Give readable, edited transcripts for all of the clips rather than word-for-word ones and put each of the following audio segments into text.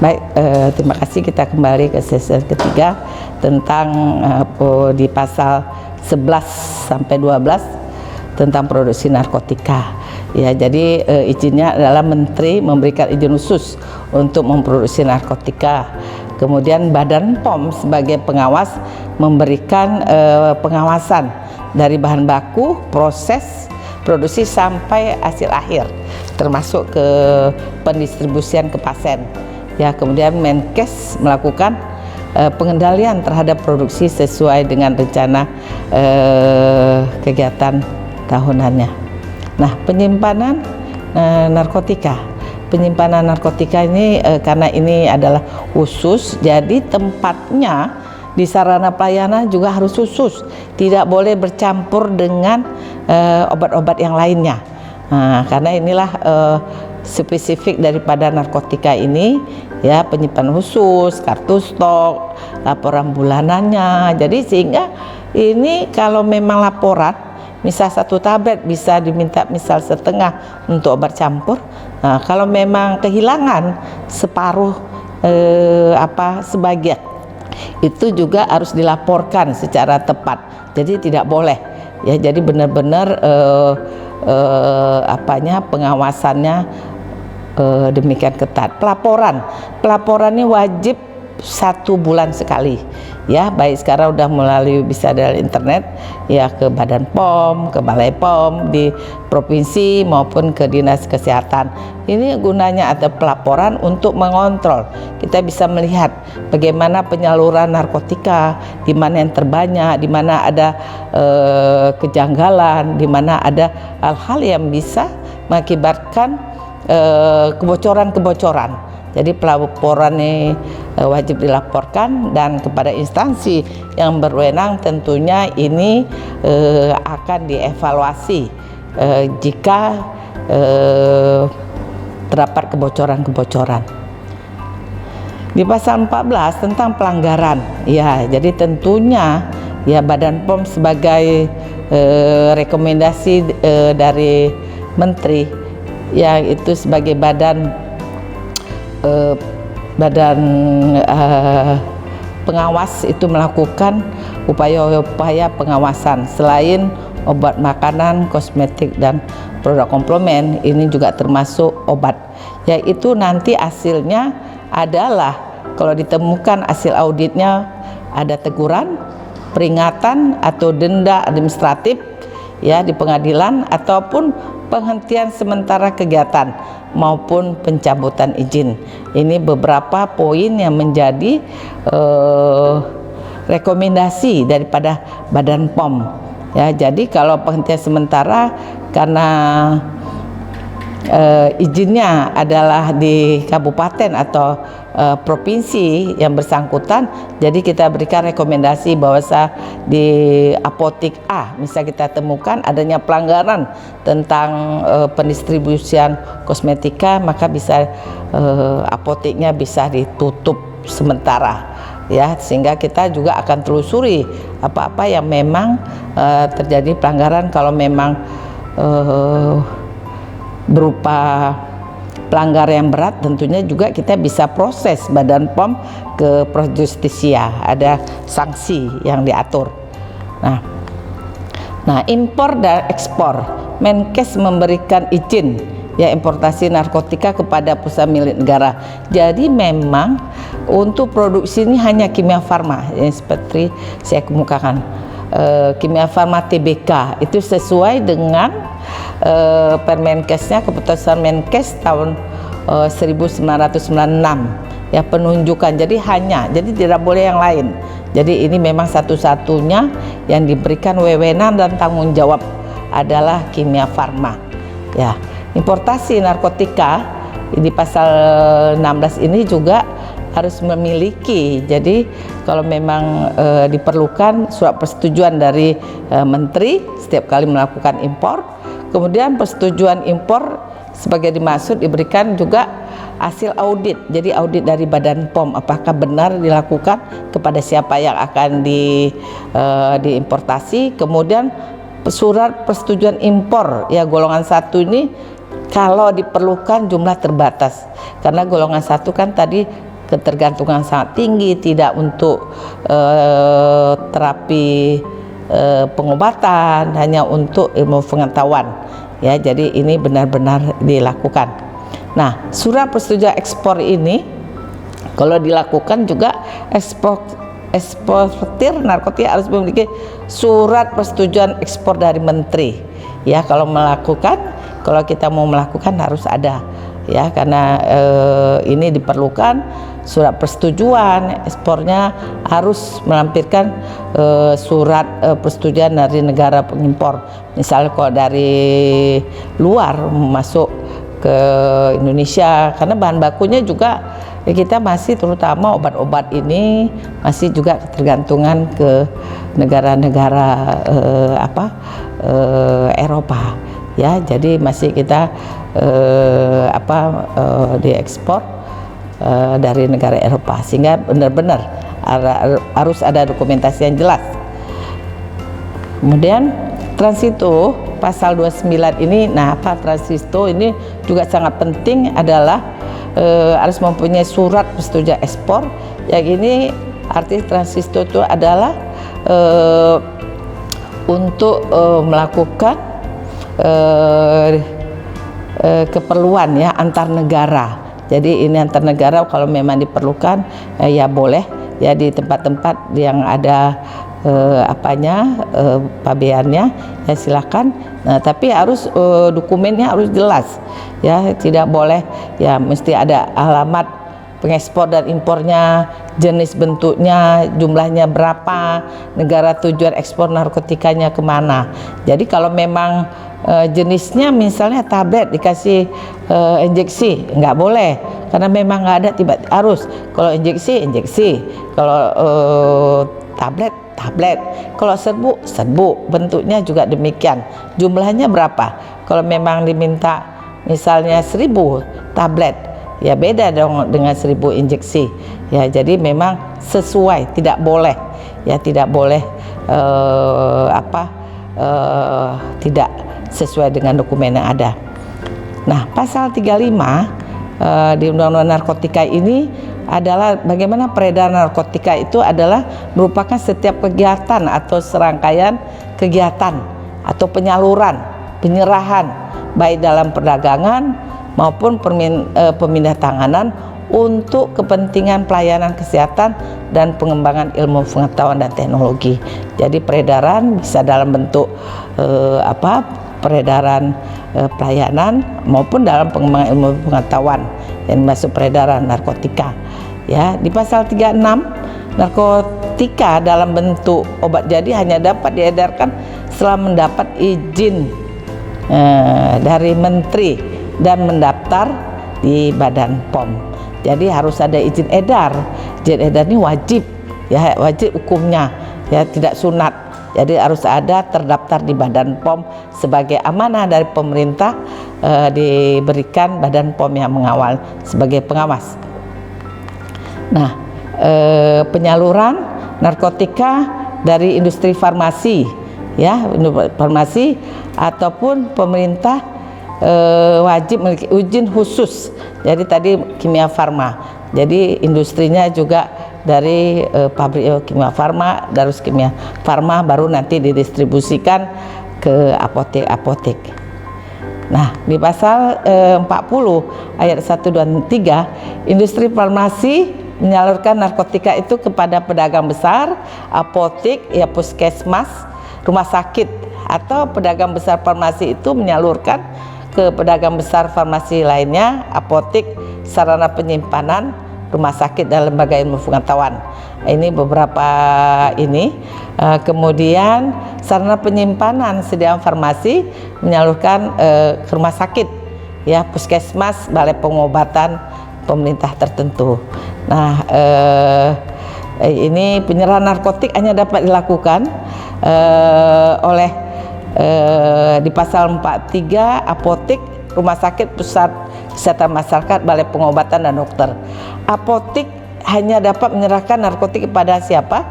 Baik, terima kasih. Kita kembali ke sesi ketiga tentang di pasal 11 sampai 12 tentang produksi narkotika. Ya, jadi izinnya adalah Menteri memberikan izin khusus untuk memproduksi narkotika. Kemudian Badan POM sebagai pengawas memberikan pengawasan dari bahan baku, proses produksi sampai hasil akhir, termasuk ke pendistribusian ke pasien. Ya, kemudian Menkes melakukan pengendalian terhadap produksi sesuai dengan rencana kegiatan tahunannya. Nah, penyimpanan narkotika. Penyimpanan narkotika ini karena ini adalah khusus, jadi tempatnya di sarana pelayanan juga harus khusus, tidak boleh bercampur dengan obat-obat yang lainnya. Nah, karena inilah spesifik daripada narkotika ini, ya, penyimpanan khusus, kartu stok, laporan bulanannya. Jadi sehingga ini kalau memang laporan, misal 1 tablet bisa diminta misal setengah untuk obat campur. Nah, kalau memang kehilangan separuh sebagian, itu juga harus dilaporkan secara tepat. Jadi tidak boleh, ya. Jadi benar-benar pengawasannya demikian ketat. Pelaporannya wajib 1 bulan sekali, ya, baik sekarang udah melalui bisa dari internet, ya, ke Badan POM, ke Balai POM di provinsi maupun ke Dinas Kesehatan. Ini gunanya ada pelaporan untuk mengontrol. Kita bisa melihat bagaimana penyaluran narkotika, di mana yang terbanyak, di mana ada kejanggalan, di mana ada hal-hal yang bisa mengakibatkan kebocoran-kebocoran. Jadi pelaporan ini wajib dilaporkan, dan kepada instansi yang berwenang tentunya ini akan dievaluasi jika terdapat kebocoran-kebocoran. Di pasal 14 tentang pelanggaran, ya, jadi tentunya ya Badan POM sebagai rekomendasi dari Menteri, yang itu sebagai badan pengawas itu melakukan upaya-upaya pengawasan selain obat makanan, kosmetik dan produk komplement. Ini juga termasuk obat, yaitu nanti hasilnya adalah kalau ditemukan hasil auditnya ada teguran, peringatan atau denda administratif, ya, di pengadilan, ataupun penghentian sementara kegiatan maupun pencabutan izin. Ini beberapa poin yang menjadi rekomendasi daripada Badan POM, ya. Jadi kalau penghentian sementara karena izinnya adalah di kabupaten atau provinsi yang bersangkutan, jadi kita berikan rekomendasi bahwa di apotek A misal kita temukan adanya pelanggaran tentang pendistribusian kosmetika, maka bisa apoteknya bisa ditutup sementara, ya, sehingga kita juga akan telusuri apa-apa yang memang terjadi pelanggaran. Kalau memang berupa pelanggaran yang berat, tentunya juga kita bisa proses Badan POM ke Projustisia, ada sanksi yang diatur. Nah, impor dan ekspor, Menkes memberikan izin, ya, importasi narkotika kepada perusahaan milik negara. Jadi memang untuk produksi ini hanya Kimia Farma, yang seperti saya kemukakan, Kimia Farma TBK itu sesuai dengan Permenkesnya, keputusan Menkes tahun 1996, ya, penunjukan. Jadi tidak boleh yang lain. Jadi ini memang satu-satunya yang diberikan wewenang dan tanggung jawab adalah Kimia Farma, ya. Importasi narkotika di pasal 16 ini juga harus memiliki, jadi kalau memang diperlukan surat persetujuan dari Menteri setiap kali melakukan impor. Kemudian persetujuan impor sebagai dimaksud diberikan juga hasil audit, jadi audit dari Badan POM apakah benar dilakukan, kepada siapa yang akan diimportasi. Kemudian surat persetujuan impor, ya, golongan 1 ini kalau diperlukan jumlah terbatas, karena golongan 1 kan tadi ketergantungan sangat tinggi, tidak untuk terapi pengobatan, hanya untuk ilmu pengetahuan. Ya, jadi ini benar-benar dilakukan. Nah, surat persetujuan ekspor ini kalau dilakukan juga eksportir narkotika harus memiliki surat persetujuan ekspor dari menteri. Ya, kalau kita mau melakukan harus ada, ya, karena ini diperlukan surat persetujuan ekspornya, harus melampirkan surat persetujuan dari negara pengimpor. Misalnya kalau dari luar masuk ke Indonesia, karena bahan bakunya juga kita masih, terutama obat-obat ini masih juga ketergantungan ke negara-negara Eropa, ya. Jadi masih kita diekspor dari negara Eropa, sehingga benar-benar harus ada dokumentasi yang jelas. Kemudian transito pasal 29 ini, nah apa transito ini juga sangat penting, adalah harus mempunyai surat persetujuan ekspor. Yang ini arti transito itu adalah untuk melakukan keperluan, ya, antar negara. Jadi ini antar negara kalau memang diperlukan, ya boleh, ya, di tempat-tempat yang ada pabeannya, ya silakan. Nah, tapi harus dokumennya harus jelas, ya, tidak boleh, ya, mesti ada alamat pengekspor dan impornya, jenis bentuknya, jumlahnya berapa, negara tujuan ekspor narkotikanya kemana. Jadi kalau memang jenisnya misalnya tablet dikasih injeksi, nggak boleh, karena memang nggak ada, harus. Kalau injeksi, kalau tablet, kalau serbu, bentuknya juga demikian, jumlahnya berapa. Kalau memang diminta misalnya 1000 tablet, ya beda dong dengan 1000 injeksi, ya. Jadi memang sesuai, tidak boleh, ya, tidak boleh tidak sesuai dengan dokumen yang ada. Nah, pasal 35 di Undang-Undang Narkotika ini adalah bagaimana peredaran narkotika itu adalah merupakan setiap kegiatan atau serangkaian kegiatan atau penyaluran, penyerahan, baik dalam perdagangan maupun pemindahantanganan untuk kepentingan pelayanan kesehatan dan pengembangan ilmu pengetahuan dan teknologi. Jadi peredaran bisa dalam bentuk peredaran pelayanan maupun dalam pengembangan ilmu pengetahuan yang masuk peredaran narkotika. Ya, di pasal 36, narkotika dalam bentuk obat jadi hanya dapat diedarkan setelah mendapat izin dari menteri dan mendaftar di Badan POM. Jadi harus ada izin edar. Izin edar ini wajib, ya, wajib hukumnya, ya, tidak sunat. Jadi harus ada, terdaftar di Badan POM sebagai amanah dari pemerintah, diberikan Badan POM yang mengawal sebagai pengawas. Nah, penyaluran narkotika dari industri farmasi, ya, farmasi ataupun pemerintah wajib memiliki izin khusus. Jadi tadi kimia farma, jadi industrinya juga dari pabrik kimia farma, Darus Kimia Farma, baru nanti didistribusikan ke apotek-apotek. Nah, di pasal 40 ayat 1, 2, dan 3, industri farmasi menyalurkan narkotika itu kepada pedagang besar, apotek, ya, puskesmas, rumah sakit, atau pedagang besar farmasi itu menyalurkan ke pedagang besar farmasi lainnya, apotek, sarana penyimpanan, rumah sakit, dan lembaga ilmu pengetahuan. Ini beberapa ini. Kemudian sarana penyimpanan sediaan farmasi menyalurkan ke rumah sakit, ya, puskesmas, balai pengobatan pemerintah tertentu. Nah, ini penyerahan narkotik hanya dapat dilakukan oleh di pasal 43 apotek, rumah sakit, pusat kesehatan masyarakat, balai pengobatan, dan dokter. Apotek hanya dapat menyerahkan narkotik kepada siapa?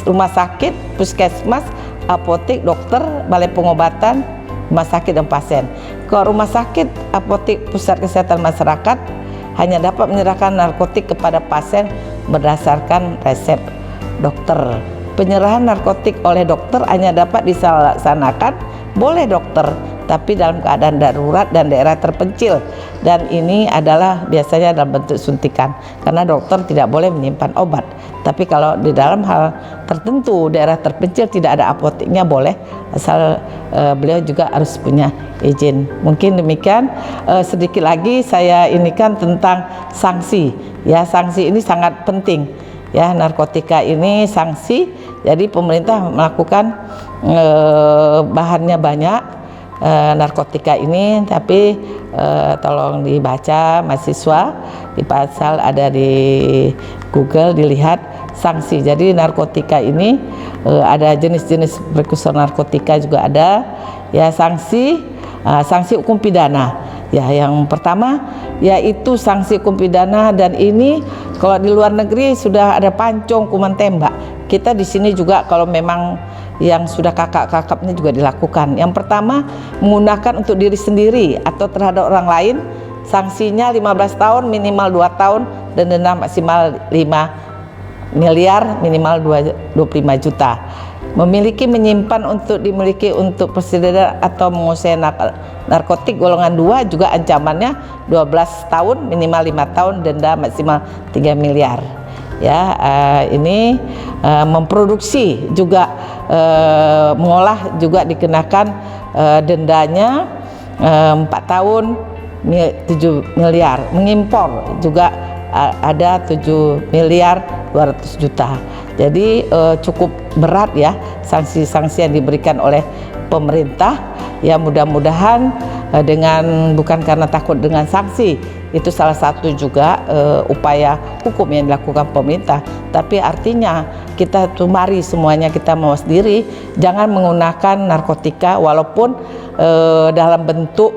Rumah sakit, puskesmas, apotek, dokter, balai pengobatan, rumah sakit, dan pasien. Kalau rumah sakit, apotek, pusat kesehatan masyarakat hanya dapat menyerahkan narkotik kepada pasien berdasarkan resep dokter. Penyerahan narkotik oleh dokter hanya dapat dilaksanakan boleh dokter, tapi dalam keadaan darurat dan daerah terpencil, dan ini adalah biasanya dalam bentuk suntikan karena dokter tidak boleh menyimpan obat. Tapi kalau di dalam hal tertentu daerah terpencil tidak ada apoteknya boleh, asal beliau juga harus punya izin. Mungkin demikian. Sedikit lagi saya inikan tentang sanksi. Ya, sanksi ini sangat penting. Ya, narkotika ini sanksi. Jadi pemerintah melakukan bahannya banyak narkotika ini, tapi tolong dibaca mahasiswa, di pasal ada di Google dilihat sanksi. Jadi narkotika ini ada jenis-jenis prekursor narkotika juga ada. Ya, sanksi hukum pidana. Ya, yang pertama yaitu sanksi hukum pidana, dan ini kalau di luar negeri sudah ada pancung, hukuman tembak. Kita di sini juga kalau memang yang sudah kakap-kakapnya juga dilakukan. Yang pertama, menggunakan untuk diri sendiri atau terhadap orang lain, sanksinya 15 tahun minimal 2 tahun dan denda maksimal 5 miliar minimal 25 juta. Menyimpan untuk dimiliki untuk persediaan atau menguasai narkotik golongan 2 juga ancamannya 12 tahun minimal 5 tahun, denda maksimal 3 miliar. Ya, ini memproduksi juga mengolah juga dikenakan dendanya 4 tahun 7 miliar. Mengimpor juga ada 7 miliar 200 juta. Jadi cukup berat ya sanksi-sanksi yang diberikan oleh pemerintah. Ya, mudah-mudahan dengan bukan karena takut dengan sanksi, itu salah satu juga upaya hukum yang dilakukan pemerintah, tapi artinya kita tuh mari semuanya kita mawas diri, jangan menggunakan narkotika walaupun dalam bentuk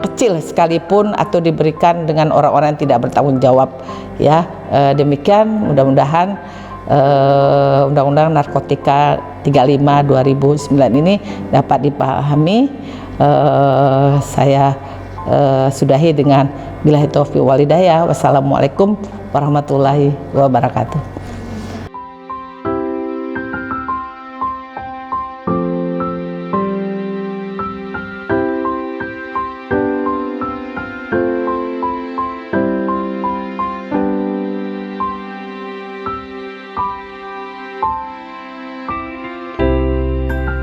kecil sekalipun atau diberikan dengan orang-orang yang tidak bertanggung jawab. Ya, demikian mudah-mudahan Undang-Undang Narkotika 35 2009 ini dapat dipahami. Saya sudahi dengan billahi taufiq wal hidayah. Wassalamualaikum warahmatullahi wabarakatuh.